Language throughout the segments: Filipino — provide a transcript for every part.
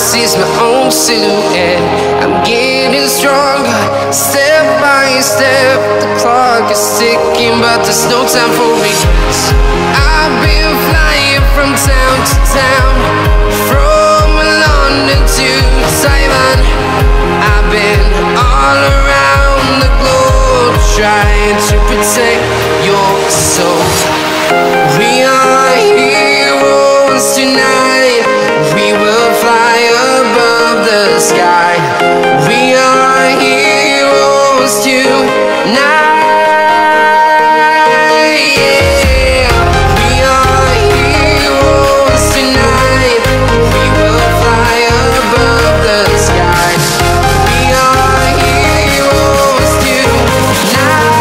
sees my own silhouette. I'm getting stronger, step by step. The clock is ticking, but there's no time for regrets. I've been flying from town to town, from London to Taiwan. I've been all around the globe, trying to protect your soul. We are heroes tonight. We will fly above the sky. We are heroes tonight. Yeah. We are heroes tonight. We will fly above the sky. We are heroes tonight.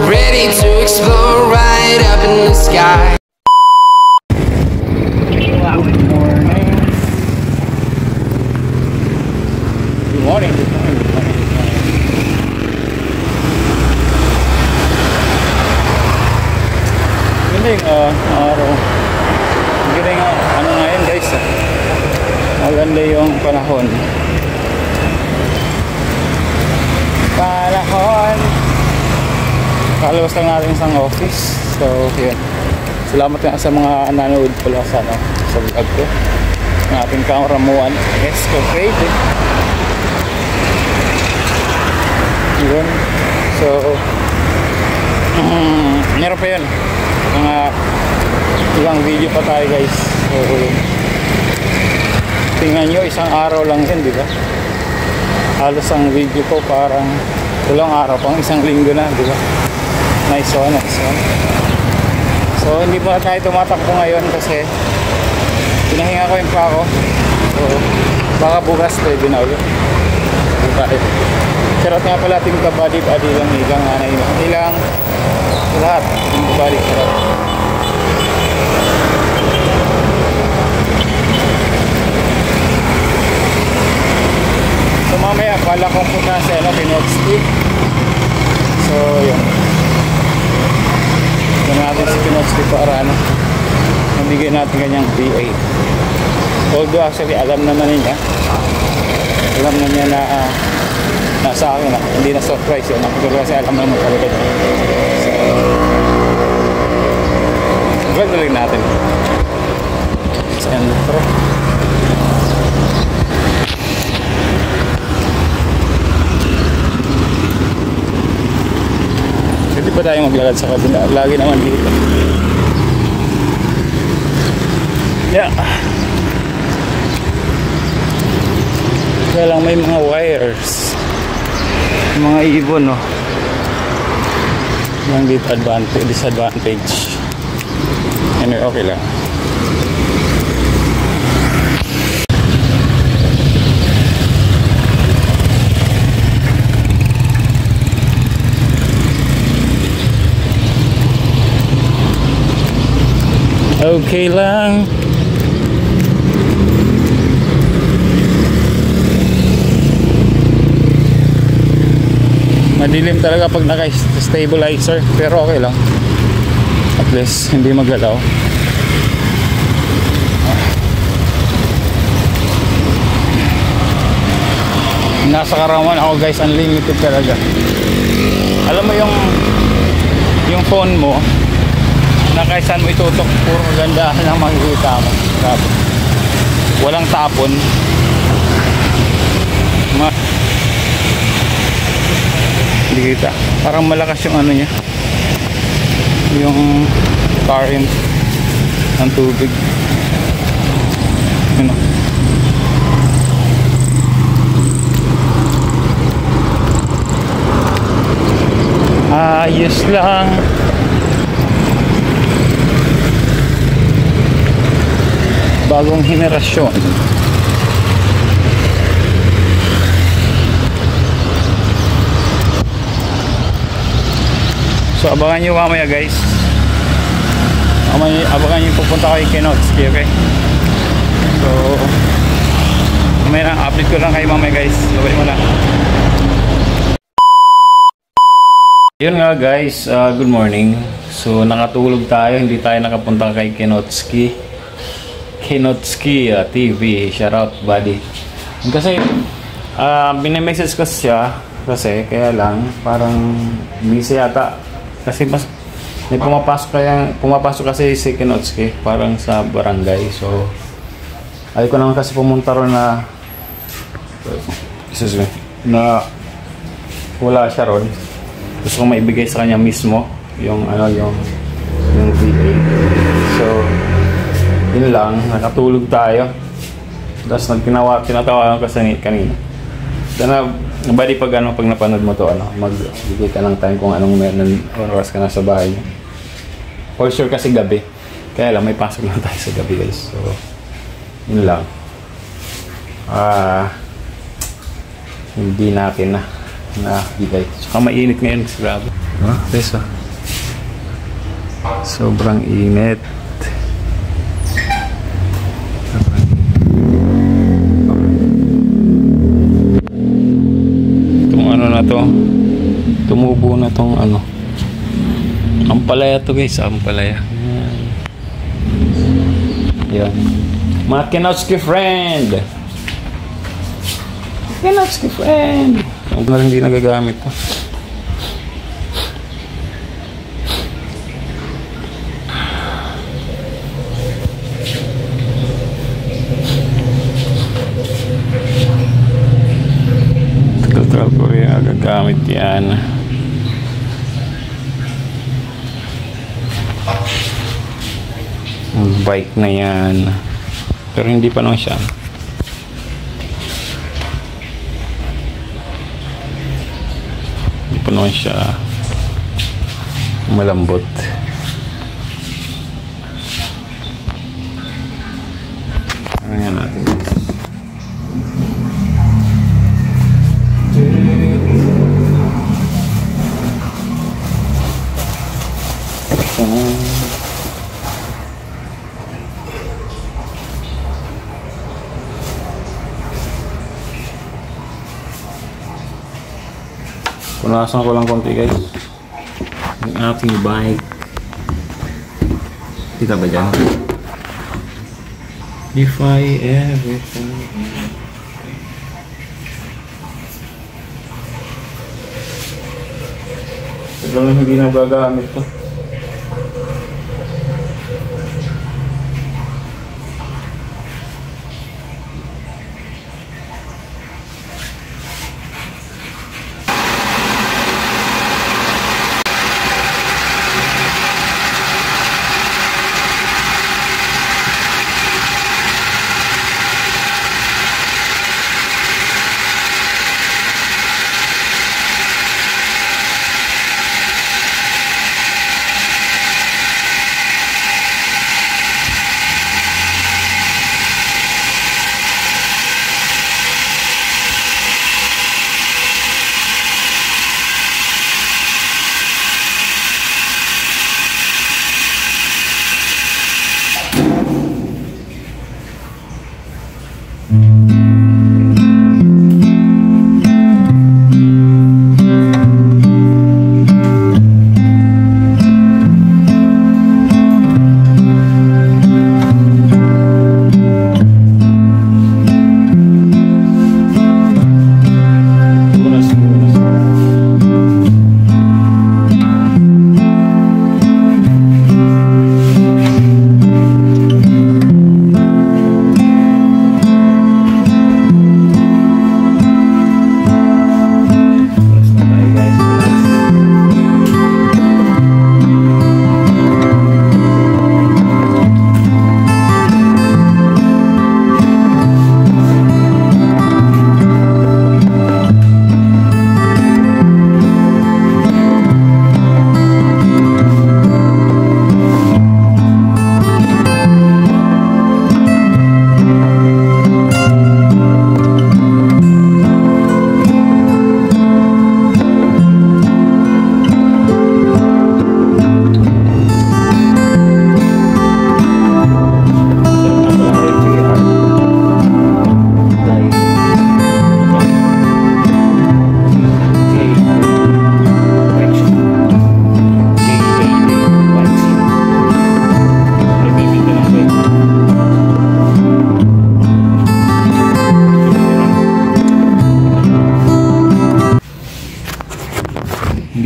Ready to explore right up in the sky. Good morning. Good morning. Good morning. Good morning. Galing araw. Galing ano ngayon guys. Maganda yung panahon. Kalabas lang natin isang office. So yun, salamat nga sa mga nanood pala sa vlog ko ng ating camera mo Esco Creative. Yun. So meron pa yun, mga ilang video pa tayo guys. So tingnan nyo, isang araw lang din, diba? Halos ang video ko parang walang araw, pang isang linggo na, diba? Nice one, nice one. So hindi pa tayo tumatakbo ngayon kasi pinahinga ko yung pako. So baka bukas pwede na ulit. Charot nga pala, team kabady lang ilang lahat team kabady charot. So mamaya pala kong punta sa Pinotski. So yun, natin si Pinotski para nabigay natin kanyang VA. Although actually alam naman niya na nasa akin na hindi na surprise yun, kasi alam naman talaga niya. So gagawin natin sa intro. Hindi pa tayo maglalad sa kabila, lagi naman dito. Yeah. Kaya lang may mga wires, mga ibon, no? Yung dito advantage, disadvantage. Anyway, okay lang. Okay lang. Madilim talaga pag naka-stabilizer, pero okay lang. At least hindi magalaw. Nasa Karawan ako guys, unlimited talaga. Alam mo yung phone mo na kahit saan mo itutok, puro kagandahan ang makikita mo. Grabe. Walang tapon. Hindi kita. Parang malakas yung ano niya, yung current ng tubig. Ano? Ayos lang. Bagong henerasyon. So abangan nyo mamaya guys. Abangan nyo pupunta kay Kenotski, okay? So mamaya na, update ko lang kayo mamaya guys. Sabay mo na. Yun nga guys, good morning. So nakatulog tayo, hindi tayo nakapunta kay Kenotski TV. Shout out buddy. Kasi binemessage ko siya kasi kaya lang parang busy yata kasi mas may pumapasok kasi si Kenotski parang sa barangay. So ay ko naman kasi pumunta ron na wala siya ron. Gusto ko maibigay sa kanya mismo yung yung VA. So yun lang, nakatulog tayo. Tapos tinatawagan ko kanina. Sana buddy pag napanood mo to magbigay ka ng time kung anong meron oras ka na sa bahay. For sure kasi gabi. Kaya lang may pasok lang tayo sa gabi guys. So yun lang. Hindi natin na bigay. Saka mainit ngayon, grabe. Guys, sobrang init. Itong na to, tumubo na tong ampalaya to guys, ampalaya. Yan. Mga Kenotski friend. Kenotski friend. Ang hindi nagagamit to. Tagal ko rin nagagamit yan. Ang bike na yan. Pero hindi pa naman siya. Naman siya malambot. Ano yan natin? Punasan ko lang konti guys yung ating bike. Kita ba dyan? Defy everything. Ito lang hindi na gagamit to.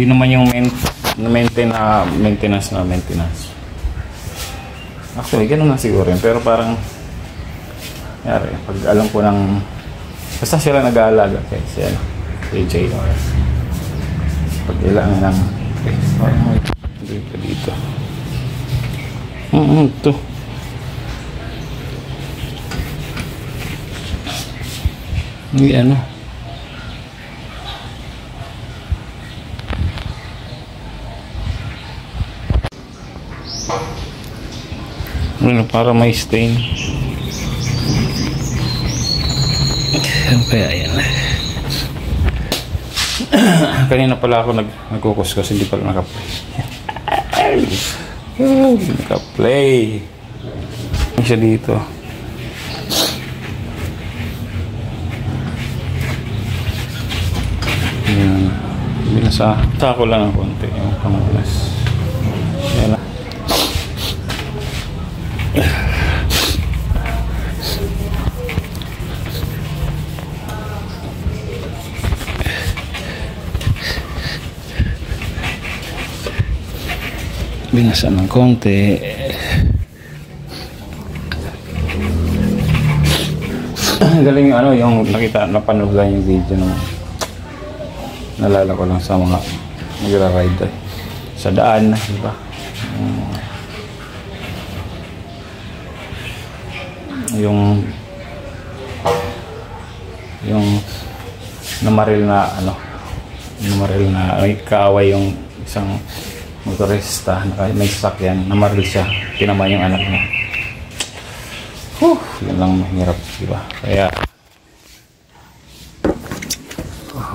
naman yung maintenance. Actually, ganun na siguro yun. Pero parang, yari, pag alam ko ng, basta sila nag-aalaga kay AJ. Pag ilangan ng, okay, parang dito. Ito. Hindi ano. Para may stain. Ano kaya yan? Kanina pala ako nagkukuskus, hindi pala nakaplay. Nakaplay. Ano siya dito? Binasa ko lang ng konti yung pamunas. Yan lang. Binasa ng konti. Galing ano yung napanood lang yung video naman. Nalala ko lang sa mga nagra-ride sa daan, di ba? Yung namaril na may kaaway yung isang motorista, may sasakyan, namaril siya, tinamaan yung anak niya. Yun lang mahirap, di ba? Kaya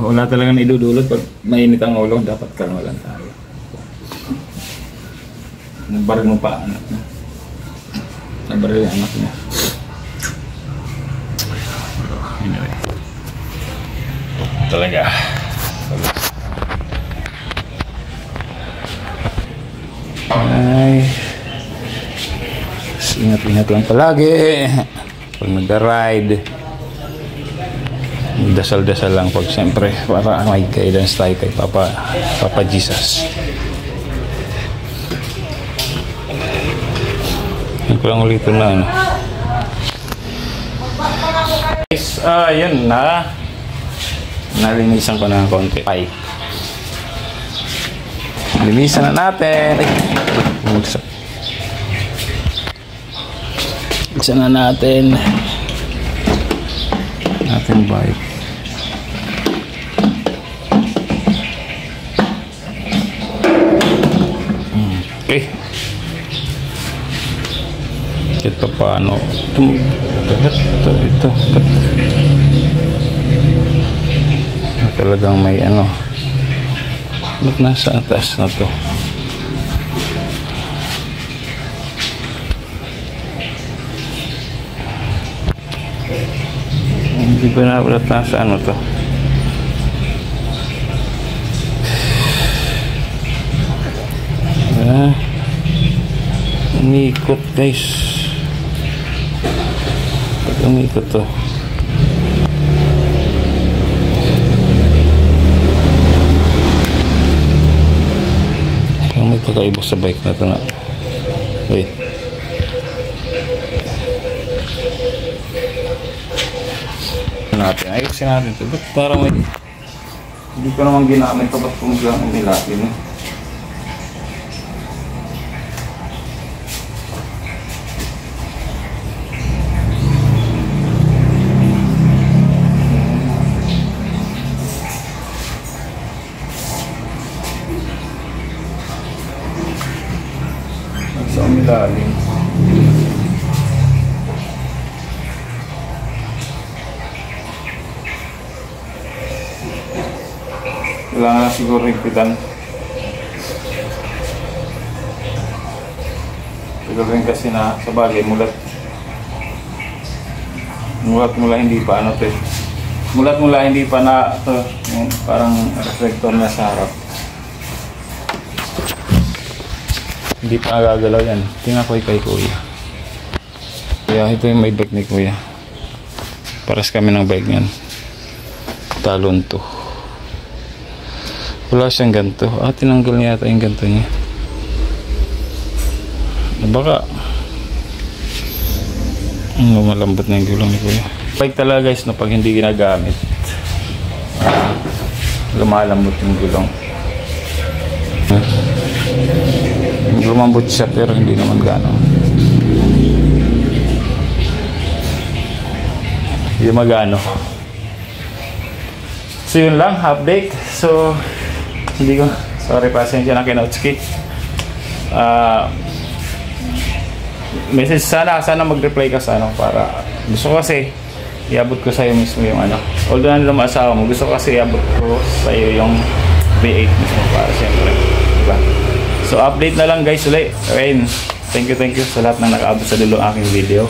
wala talagang idudulot pag mainit ang ulo, dapat kalmalan tayo. Nabaril mo pa anak niya. Nabaril yung anak niya. Anyway. Talaga. Ay. Ingat-ingat lang palagi pag nag-ride. Dasal-dasal lang pag siyempre para may guidance tayo kay Papa Jesus. Yan ko lang ulit na ano. Guys, yun na. Nalinisan ko na ng konti. Ay. Linisan na natin. Linisan na natin. Ating bike. Okay. Ito paano? Ito. Talagang may ano. Ba't nasa atas na to? Hindi ba nabalat nasa ano to? Umikot guys. Pag umikot to. May kakaiba sa bike na ito na. Wait. Ayusin natin ito. Ba't parang may hindi ko naman ginamit ito. Ba't kung gamit nilatin eh. Sa umilalim. Kailangan na siguro higpitan. Siguro rin kasi na sa bagay mulat mula hindi pa ano to eh. Mulat mula hindi pa na to, yung parang reflector na sa harap. Hindi pa nagagalaw yan. Tingnan ko kay Kuya. Kaya ito yung may bike ni Kuya. Paras kami ng bike yan. Talon to. Wala siyang ganto. Tinanggal niya yata yung ganto niya. Baka malambot na yung gulong ni Kuya. Bike talaga guys, no, pag hindi ginagamit, lumalambot yung gulong. Lumambot siya pero hindi naman gano'n. Hindi magano. So yun lang, update. So hindi ko, sorry, pasensya na kay Nautsuki. Message sana mag-reply ka sa ano, para gusto ko kasi iabot ko sa'yo mismo yung ano. Although ano naman asawa mo, gusto ko kasi iabot ko sa'yo yung V8 mismo para siyempre, diba? So update na lang guys ulit. Ayun, thank you sa lahat ng nakaabot sa dulo aking video.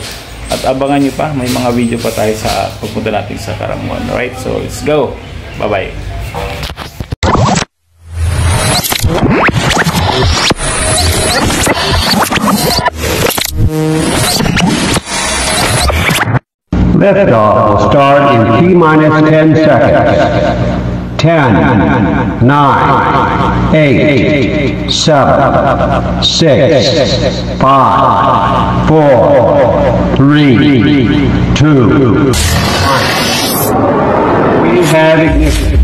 At abangan nyo pa, may mga video pa tayo sa pupunta natin sa Karamuan. Alright, so let's go. Bye bye. Liftoff will start in T-minus 10 seconds. 10, 9, 8, 7, 6, 5, 4, 3, 2, 1. We have ignition.